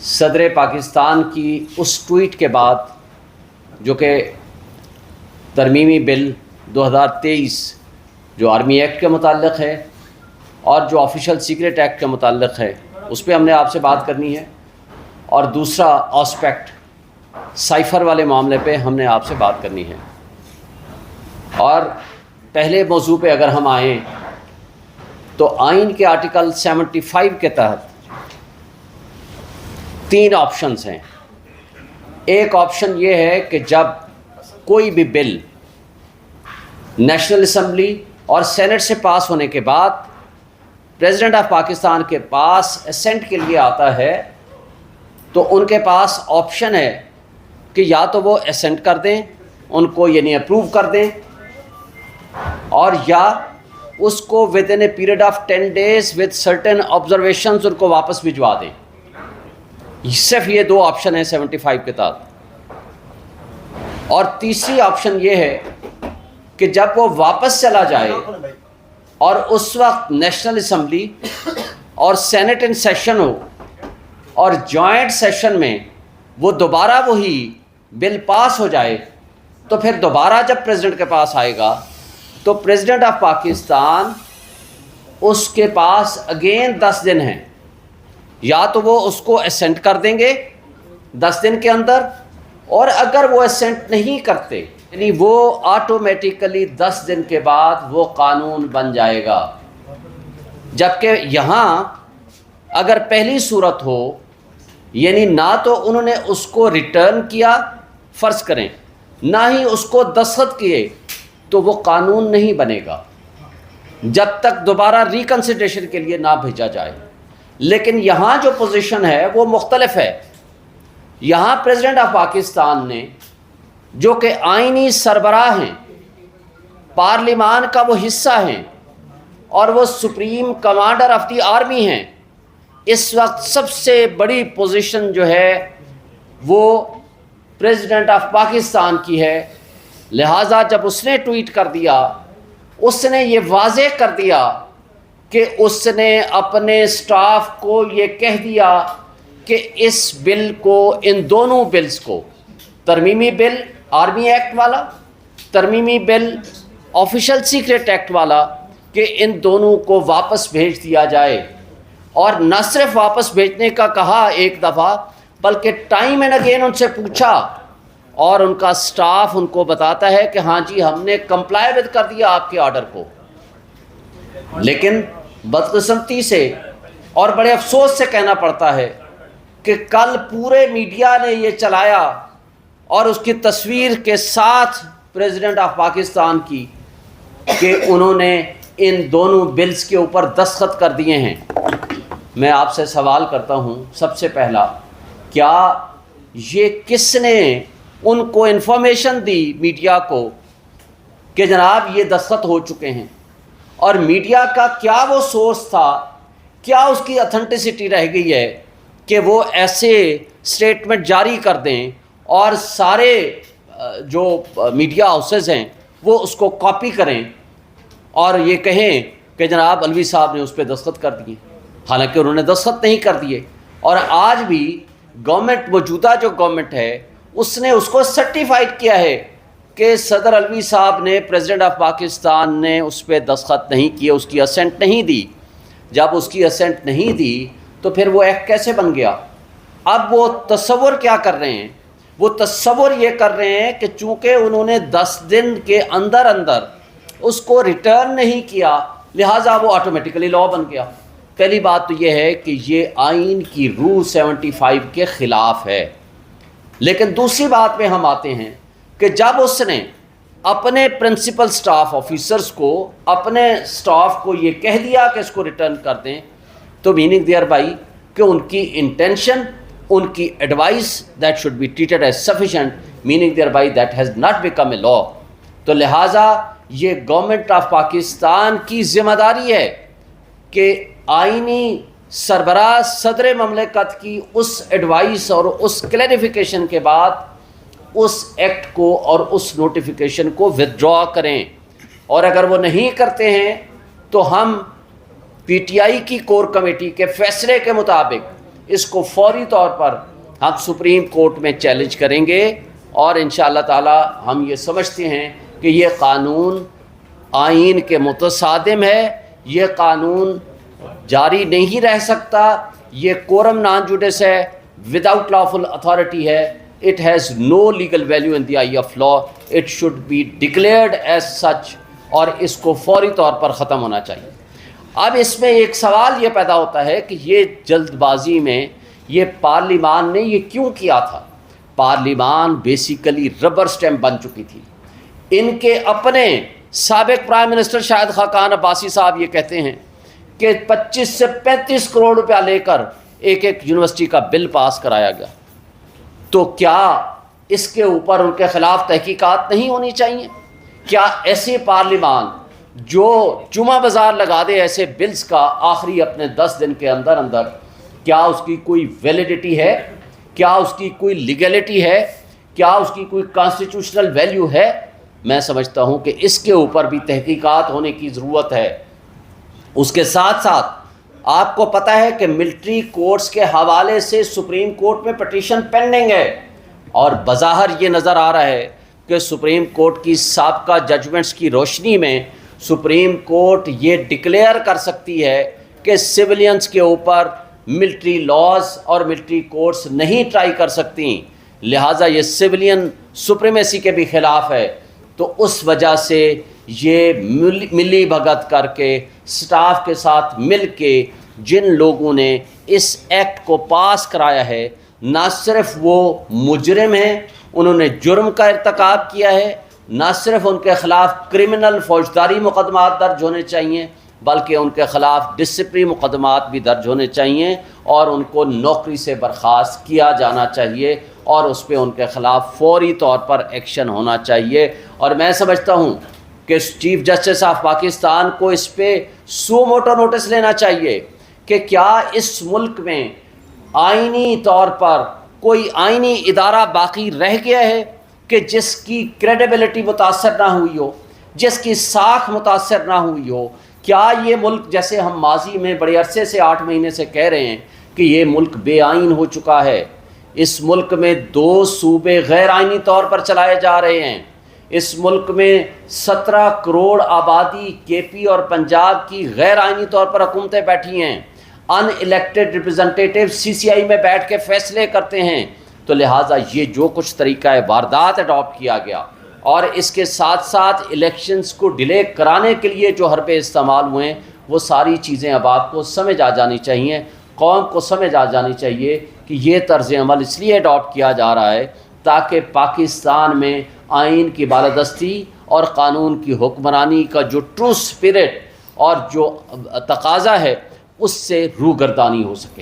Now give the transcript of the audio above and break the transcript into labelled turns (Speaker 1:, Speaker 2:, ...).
Speaker 1: صدر پاکستان کی اس ٹویٹ کے بعد جو کہ ترمیمی بل 2023 جو آرمی ایکٹ کے متعلق ہے اور جو آفیشیل سیکریٹ ایکٹ کے متعلق ہے اس پہ ہم نے آپ سے بات کرنی ہے، اور دوسرا آسپیکٹ سائفر والے معاملے پہ ہم نے آپ سے بات کرنی ہے۔ اور پہلے موضوع پہ اگر ہم آئیں تو آئین کے آرٹیکل 75 کے تحت 3 آپشنز ہیں۔ ایک آپشن یہ ہے کہ جب کوئی بھی بل نیشنل اسمبلی اور سینٹ سے پاس ہونے کے بعد پریزیڈنٹ آف پاکستان کے پاس اسینٹ کے لیے آتا ہے تو ان کے پاس آپشن ہے کہ یا تو وہ اسینٹ کر دیں، ان کو یعنی اپروو کر دیں، اور یا اس کو within a period of 10 days with certain observations ان کو واپس بھجوا دیں۔ صرف یہ 2 آپشن ہیں 75 کے تحت۔ اور تیسری آپشن یہ ہے کہ جب وہ واپس چلا جائے اور اس وقت نیشنل اسمبلی اور سینٹ ان سیشن ہو اور جوائنٹ سیشن میں وہ دوبارہ وہی بل پاس ہو جائے، تو پھر دوبارہ جب پریزیڈنٹ کے پاس آئے گا تو پریزیڈنٹ آف پاکستان اس کے پاس اگین 10 دن ہیں، یا تو وہ اس کو اسینٹ کر دیں گے 10 دن کے اندر، اور اگر وہ اسینٹ نہیں کرتے یعنی وہ آٹومیٹیکلی 10 دن کے بعد وہ قانون بن جائے گا۔ جبکہ یہاں اگر پہلی صورت ہو یعنی نہ تو انہوں نے اس کو ریٹرن کیا فرض کریں، نہ ہی اس کو دستخط کیے، تو وہ قانون نہیں بنے گا جب تک دوبارہ ریکنسیڈریشن کے لیے نہ بھیجا جائے۔ لیکن یہاں جو پوزیشن ہے وہ مختلف ہے۔ یہاں پریزیڈنٹ آف پاکستان نے جو کہ آئینی سربراہ ہیں، پارلیمان کا وہ حصہ ہیں اور وہ supreme commander of the army ہیں، اس وقت سب سے بڑی پوزیشن جو ہے وہ پریزیڈنٹ آف پاکستان کی ہے۔ لہٰذا جب اس نے ٹویٹ کر دیا، اس نے یہ واضح کر دیا کہ اس نے اپنے سٹاف کو یہ کہہ دیا کہ اس بل کو، ان دونوں بلز کو، ترمیمی بل آرمی ایکٹ والا، ترمیمی بل آفیشیل سیکریٹ ایکٹ والا، کہ ان دونوں کو واپس بھیج دیا جائے۔ اور نہ صرف واپس بھیجنے کا کہا ایک دفعہ، بلکہ ٹائم اینڈ اگین ان سے پوچھا، اور ان کا سٹاف ان کو بتاتا ہے کہ ہاں جی ہم نے کمپلائی ود کر دیا آپ کے آرڈر کو۔ لیکن بدقسمتی سے اور بڑے افسوس سے کہنا پڑتا ہے کہ کل پورے میڈیا نے یہ چلایا اور اس کی تصویر کے ساتھ پریزیڈنٹ آف پاکستان کی کہ انہوں نے ان دونوں بلز کے اوپر دستخط کر دیے ہیں۔ میں آپ سے سوال کرتا ہوں، سب سے پہلا، کیا یہ کس نے ان کو انفارمیشن دی میڈیا کو کہ جناب یہ دستخط ہو چکے ہیں؟ اور میڈیا کا کیا وہ سورس تھا، کیا اس کی اتھینٹسٹی رہ گئی ہے کہ وہ ایسے سٹیٹمنٹ جاری کر دیں اور سارے جو میڈیا ہاؤسز ہیں وہ اس کو کاپی کریں اور یہ کہیں کہ جناب الوی صاحب نے اس پہ دستخط کر دیے، حالانکہ انہوں نے دستخط نہیں کر دیے۔ اور آج بھی گورنمنٹ، موجودہ جو گورنمنٹ ہے، اس نے اس کو سرٹیفائڈ کیا ہے کہ صدر الوی صاحب نے، پریزیڈنٹ آف پاکستان نے اس پہ دستخط نہیں کیے، اس کی اسینٹ نہیں دی۔ جب اس کی اسینٹ نہیں دی تو پھر وہ ایکٹ کیسے بن گیا؟ اب وہ تصور کیا کر رہے ہیں؟ وہ تصور یہ کر رہے ہیں کہ چونکہ انہوں نے 10 دن کے اندر اندر اس کو ریٹرن نہیں کیا، لہٰذا وہ آٹومیٹیکلی لاء بن گیا۔ پہلی بات تو یہ ہے کہ یہ آئین کی رول 75 کے خلاف ہے۔ لیکن دوسری بات پہ ہم آتے ہیں کہ جب اس نے اپنے پرنسپل سٹاف آفیسرز کو، اپنے سٹاف کو یہ کہہ دیا کہ اس کو ریٹرن کر دیں، تو میننگ دیئر بائی کہ ان کی انٹینشن، ان کی advice that should be treated as sufficient, meaning thereby that has not become a law. تو لہٰذا یہ گورنمنٹ آف پاکستان کی ذمہ داری ہے کہ آئینی سربراہ صدر مملکت کی اس ایڈوائس اور اس کلیریفیکیشن کے بعد اس ایکٹ کو اور اس نوٹیفیکیشن کو ودرا کریں، اور اگر وہ نہیں کرتے ہیں تو ہم پی ٹی آئی کی کور کمیٹی کے فیصلے کے مطابق اس کو فوری طور پر ہم سپریم کورٹ میں چیلنج کریں گے، اور انشاءاللہ تعالی ہم یہ سمجھتے ہیں کہ یہ قانون آئین کے متصادم ہے، یہ قانون جاری نہیں رہ سکتا، یہ quorum non judice ہے، وداؤٹ lawful authority ہے، it has no legal value in the eye of law, it should be declared as such، اور اس کو فوری طور پر ختم ہونا چاہیے۔ اب اس میں ایک سوال یہ پیدا ہوتا ہے کہ یہ جلد بازی میں یہ پارلیمان نے یہ کیوں کیا تھا؟ پارلیمان بیسیکلی ربر سٹیمپ بن چکی تھی۔ ان کے اپنے سابق پرائم منسٹر شاہد خاقان عباسی صاحب یہ کہتے ہیں کہ 25 سے 35 کروڑ روپیہ لے کر ایک یونیورسٹی کا بل پاس کرایا گیا، تو کیا اس کے اوپر ان کے خلاف تحقیقات نہیں ہونی چاہیے؟ کیا ایسے پارلیمان جو جمعہ بازار لگا دے ایسے بلز کا آخری اپنے 10 دن کے اندر اندر، کیا اس کی کوئی ویلیڈیٹی ہے؟ کیا اس کی کوئی لیگلٹی ہے؟ کیا اس کی کوئی کانسٹیٹیوشنل ویلیو ہے؟ میں سمجھتا ہوں کہ اس کے اوپر بھی تحقیقات ہونے کی ضرورت ہے۔ اس کے ساتھ ساتھ آپ کو پتہ ہے کہ ملٹری کورٹس کے حوالے سے سپریم کورٹ میں پٹیشن پینڈنگ ہے، اور بظاہر یہ نظر آ رہا ہے کہ سپریم کورٹ کی سابقہ ججمنٹس کی روشنی میں سپریم کورٹ یہ ڈکلیئر کر سکتی ہے کہ سویلینز کے اوپر ملٹری لاز اور ملٹری کورٹس نہیں ٹرائی کر سکتی، لہٰذا یہ سویلین سپریمیسی کے بھی خلاف ہے۔ تو اس وجہ سے یہ ملی بھگت کر کے سٹاف کے ساتھ مل کے جن لوگوں نے اس ایکٹ کو پاس کرایا ہے، نہ صرف وہ مجرم ہیں، انہوں نے جرم کا ارتکاب کیا ہے، نہ صرف ان کے خلاف کرمنل فوجداری مقدمات درج ہونے چاہیے، بلکہ ان کے خلاف ڈسپلنری مقدمات بھی درج ہونے چاہیے، اور ان کو نوکری سے برخاست کیا جانا چاہیے، اور اس پہ ان کے خلاف فوری طور پر ایکشن ہونا چاہیے۔ اور میں سمجھتا ہوں کہ چیف جسٹس آف پاکستان کو اس پہ سو موٹو نوٹس لینا چاہیے کہ کیا اس ملک میں آئینی طور پر کوئی آئینی ادارہ باقی رہ گیا ہے کہ جس کی کریڈیبلٹی متاثر نہ ہوئی ہو، جس کی ساکھ متاثر نہ ہوئی ہو؟ کیا یہ ملک، جیسے ہم ماضی میں بڑے عرصے سے 8 مہینے سے کہہ رہے ہیں کہ یہ ملک بے آئین ہو چکا ہے، اس ملک میں 2 صوبے غیر آئینی طور پر چلائے جا رہے ہیں، اس ملک میں 17 کروڑ آبادی کے پی اور پنجاب کی غیر آئینی طور پر حکومتیں بیٹھی ہیں، ان الیکٹڈ ریپرزنٹیٹیو سی سی آئی میں بیٹھ کے فیصلے کرتے ہیں، تو لہٰذا یہ جو کچھ طریقہ واردات اڈاپٹ کیا گیا، اور اس کے ساتھ ساتھ الیکشنز کو ڈیلے کرانے کے لیے جو حربے استعمال ہوئے ہیں، وہ ساری چیزیں اب آپ کو سمجھ آ جانی چاہیے، قوم کو سمجھ آ جانی چاہیے کہ یہ طرز عمل اس لیے اڈاپٹ کیا جا رہا ہے تاکہ پاکستان میں آئین کی بالادستی اور قانون کی حکمرانی کا جو ٹرو سپرٹ اور جو تقاضا ہے اس سے روگردانی ہو سکے۔